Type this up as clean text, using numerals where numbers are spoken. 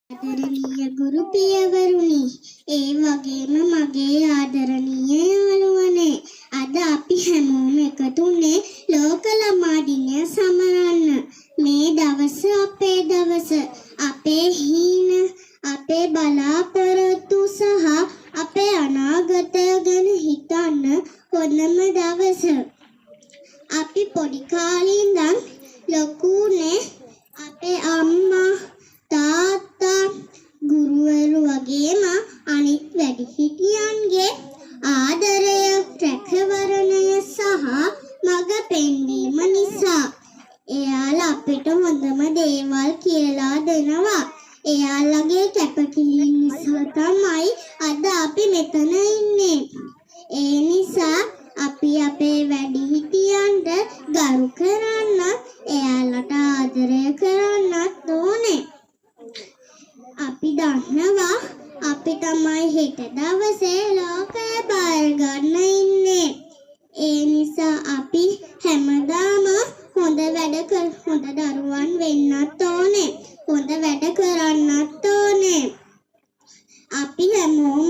ආදරණීය ගුරු පියවරුනි, ඒ වගේම මගේ ආදරණීය යාළුවනේ, අද අපි හැමෝම එකතුනේ ලෝක ළමා දිනය සමරන්න. මේ දවස අපේ දවස, අපේ හීන, අපේ බලාපොරොත්තු සහ අපේ අනාගතය ගැන හිතන්න හොඳම දවස. අපි පොඩි කාලේ ඉඳන් ලොකුනේ අපේ අම්මා තාත්තා ගුරුවරු වගේම අනිත් වැඩිහිටියන්ගේ ආදරය, රැකවරණය සහ මඟ පෙන්වීම නිසා එයාලා අපිට හොඳම දේවල් කියලා දෙනවා. එයාලගේ කැපකිරීම නිසා තමයි අද අපි මෙතන ඉන්නේ. ඒ නිසා අපි අපේ වැඩිහිටියන්ට ගරු කරන්න, එයාලට ආදරය කරන්නත් ඕනේ. අපි දන්නවා අපි තමයි හෙට දවසේ ලෝකය බාර ගන්න ඉන්නේ. ඒ නිසා අපි හැමදාම හොඳ දරුවන් වෙන්නත් ඕනේ. හොඳ වැඩ කරන්නත් ඕනේ. අපි හැමෝම